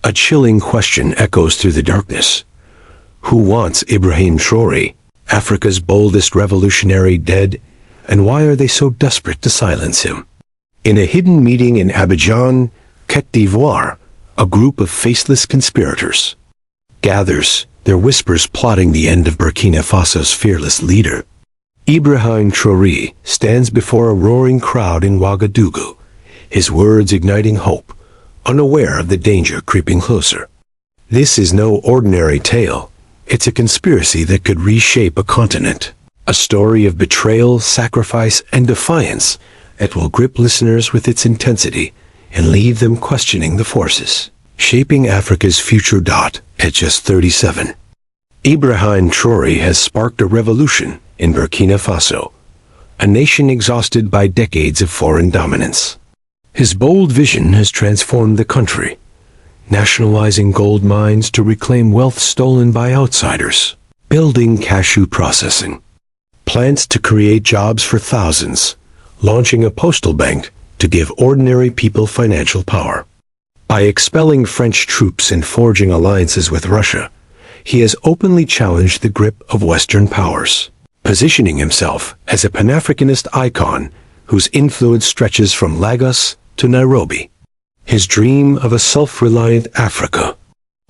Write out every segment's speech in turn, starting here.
A chilling question echoes through the darkness. Who wants Ibrahim Traoré, Africa's boldest revolutionary, dead, and why are they so desperate to silence him? In a hidden meeting in Abidjan, Côte d'Ivoire, a group of faceless conspirators gathers, their whispers plotting the end of Burkina Faso's fearless leader. Ibrahim Traoré stands before a roaring crowd in Ouagadougou, his words igniting hope, unaware of the danger creeping closer. This is no ordinary tale. It's a conspiracy that could reshape a continent. A story of betrayal, sacrifice, and defiance that will grip listeners with its intensity and leave them questioning the forces shaping Africa's future. At just 37, Ibrahim Traoré has sparked a revolution in Burkina Faso, a nation exhausted by decades of foreign dominance. His bold vision has transformed the country, nationalizing gold mines to reclaim wealth stolen by outsiders, building cashew processing plants to create jobs for thousands, launching a postal bank to give ordinary people financial power. By expelling French troops and forging alliances with Russia, he has openly challenged the grip of Western powers, positioning himself as a Pan-Africanist icon whose influence stretches from Lagos to Nairobi. His dream of a self-reliant Africa,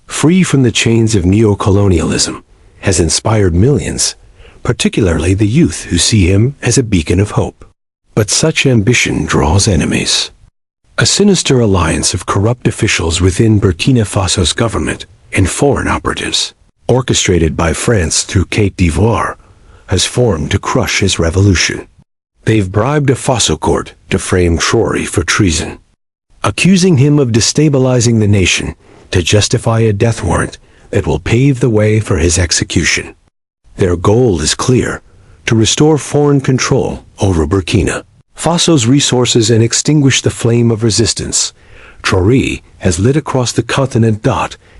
free from the chains of neo-colonialism, has inspired millions, particularly the youth who see him as a beacon of hope. But such ambition draws enemies. A sinister alliance of corrupt officials within Burkina Faso's government and foreign operatives, orchestrated by France through Côte d'Ivoire, has formed to crush his revolution. They've bribed a Faso court to frame Traoré for treason, accusing him of destabilizing the nation to justify a death warrant that will pave the way for his execution. Their goal is clear: to restore foreign control over Burkina Faso's resources and extinguish the flame of resistance Traoré has lit across the continent.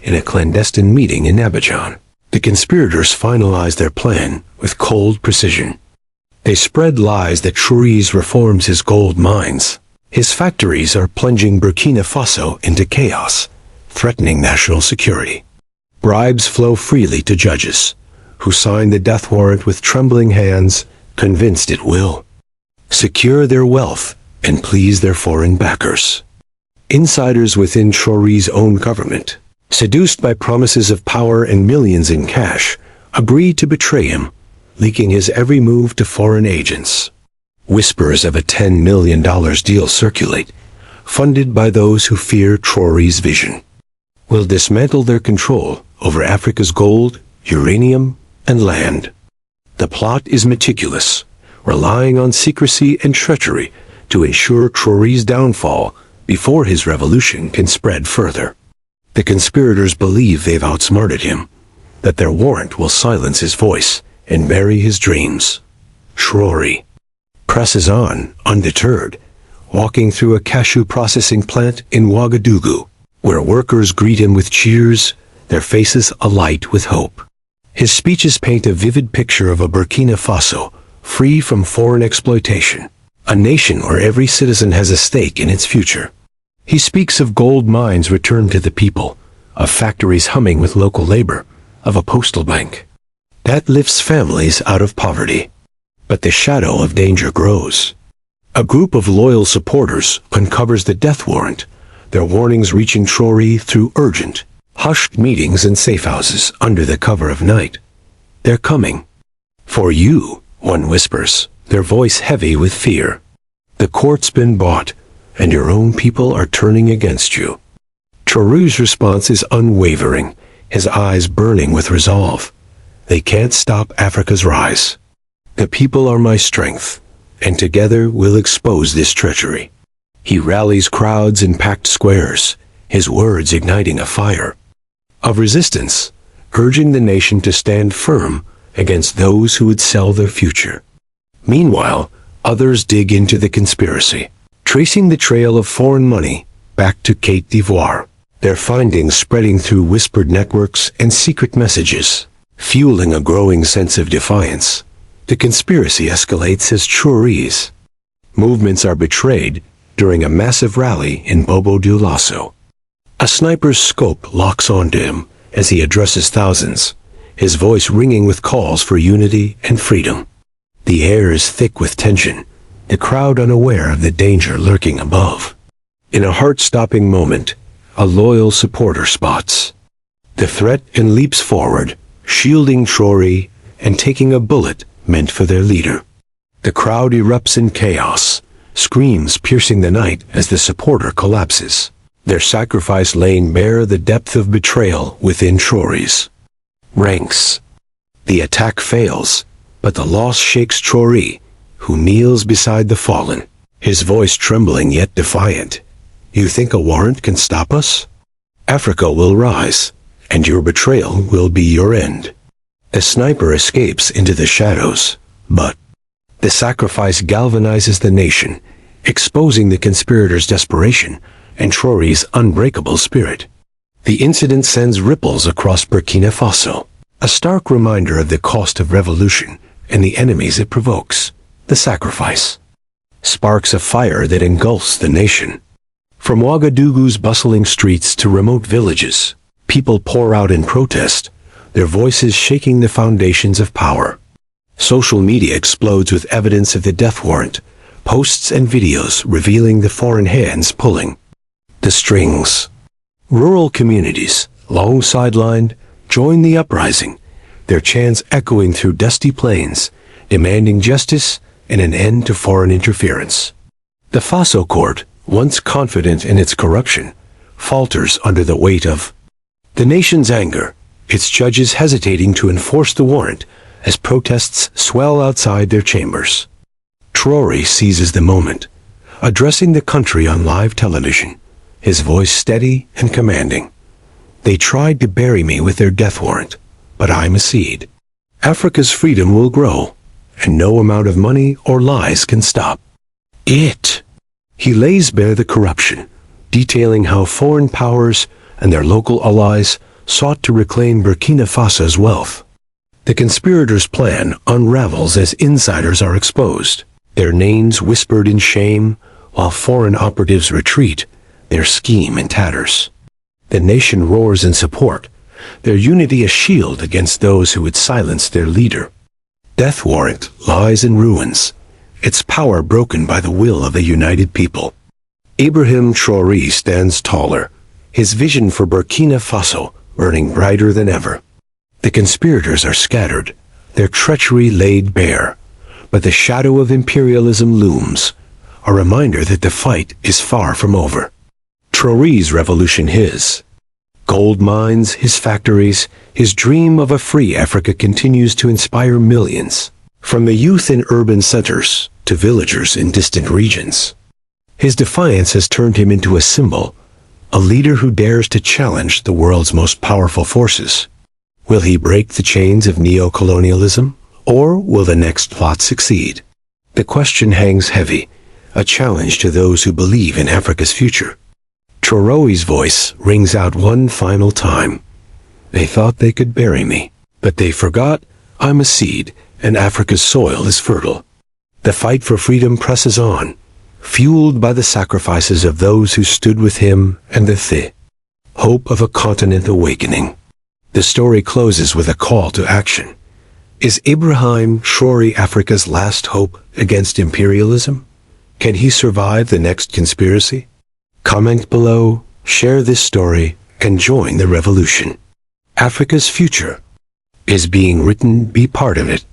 In a clandestine meeting in Abidjan, the conspirators finalized their plan with cold precision. They spread lies that Traoré reforms his gold mines. His factories are plunging Burkina Faso into chaos, threatening national security. Bribes flow freely to judges, who sign the death warrant with trembling hands, convinced it will secure their wealth and please their foreign backers. Insiders within Traoré's own government, seduced by promises of power and millions in cash, agree to betray him, leaking his every move to foreign agents. Whispers of a $10 million deal circulate, funded by those who fear Traoré's vision will dismantle their control over Africa's gold, uranium, and land. The plot is meticulous, relying on secrecy and treachery to ensure Traoré's downfall before his revolution can spread further. The conspirators believe they've outsmarted him, that their warrant will silence his voice and bury his dreams. Traoré presses on, undeterred, walking through a cashew processing plant in Ouagadougou, where workers greet him with cheers, their faces alight with hope. His speeches paint a vivid picture of a Burkina Faso free from foreign exploitation, a nation where every citizen has a stake in its future. He speaks of gold mines returned to the people, of factories humming with local labor, of a postal bank that lifts families out of poverty. But the shadow of danger grows. A group of loyal supporters uncovers the death warrant, their warnings reaching Traoré through urgent, hushed meetings in safe houses under the cover of night. They're coming for you, one whispers, their voice heavy with fear. The court's been bought, and your own people are turning against you. Traoré's response is unwavering, his eyes burning with resolve. They can't stop Africa's rise. The people are my strength, and together we'll expose this treachery. He rallies crowds in packed squares, his words igniting a fire of resistance, urging the nation to stand firm against those who would sell their future. Meanwhile, others dig into the conspiracy, tracing the trail of foreign money back to Côte d'Ivoire, their findings spreading through whispered networks and secret messages, fueling a growing sense of defiance. The conspiracy escalates as Traoré's movements are betrayed during a massive rally in Bobo Dioulasso, A sniper's scope locks onto him as he addresses thousands, his voice ringing with calls for unity and freedom. The air is thick with tension, the crowd unaware of the danger lurking above. In a heart-stopping moment, a loyal supporter spots the threat and leaps forward, shielding Traoré and taking a bullet meant for their leader. The crowd erupts in chaos, screams piercing the night as the supporter collapses, their sacrifice laying bare the depth of betrayal within Traoré's ranks. The attack fails, but the loss shakes Traoré, who kneels beside the fallen, his voice trembling yet defiant. "You think a warrant can stop us? Africa will rise, and your betrayal will be your end." The sniper escapes into the shadows, but the sacrifice galvanizes the nation, exposing the conspirators' desperation and Traoré's unbreakable spirit. The incident sends ripples across Burkina Faso, a stark reminder of the cost of revolution and the enemies it provokes. The sacrifice sparks a fire that engulfs the nation. From Ouagadougou's bustling streets to remote villages, people pour out in protest, their voices shaking the foundations of power. Social media explodes with evidence of the death warrant, posts and videos revealing the foreign hands pulling the strings. Rural communities, long sidelined, join the uprising, their chants echoing through dusty plains, demanding justice and an end to foreign interference. The Faso court, once confident in its corruption, falters under the weight of the nation's anger, its judges hesitating to enforce the warrant as protests swell outside their chambers. Traoré seizes the moment, addressing the country on live television, his voice steady and commanding. "They tried to bury me with their death warrant, but I'm a seed. Africa's freedom will grow, and no amount of money or lies can stop it." He lays bare the corruption, detailing how foreign powers and their local allies sought to reclaim Burkina Faso's wealth. The conspirators' plan unravels as insiders are exposed, their names whispered in shame, while foreign operatives retreat, their scheme in tatters. The nation roars in support, their unity a shield against those who would silence their leader. Death warrant lies in ruins, its power broken by the will of a united people. Ibrahim Traoré stands taller, his vision for Burkina Faso burning brighter than ever. The conspirators are scattered, their treachery laid bare, but the shadow of imperialism looms, a reminder that the fight is far from over. Traoré's revolution his. Gold mines, his factories, his dream of a free Africa continues to inspire millions, from the youth in urban centers to villagers in distant regions. His defiance has turned him into a symbol, a leader who dares to challenge the world's most powerful forces. Will he break the chains of neo-colonialism, or will the next plot succeed? The question hangs heavy, a challenge to those who believe in Africa's future. Traoré's voice rings out one final time. "They thought they could bury me, but they forgot I'm a seed, and Africa's soil is fertile." The fight for freedom presses on, fueled by the sacrifices of those who stood with him and the hope of a continent awakening. The story closes with a call to action. Is Ibrahim Traoré Africa's last hope against imperialism? Can he survive the next conspiracy? Comment below, share this story, and join the revolution. Africa's future is being written. Be part of it.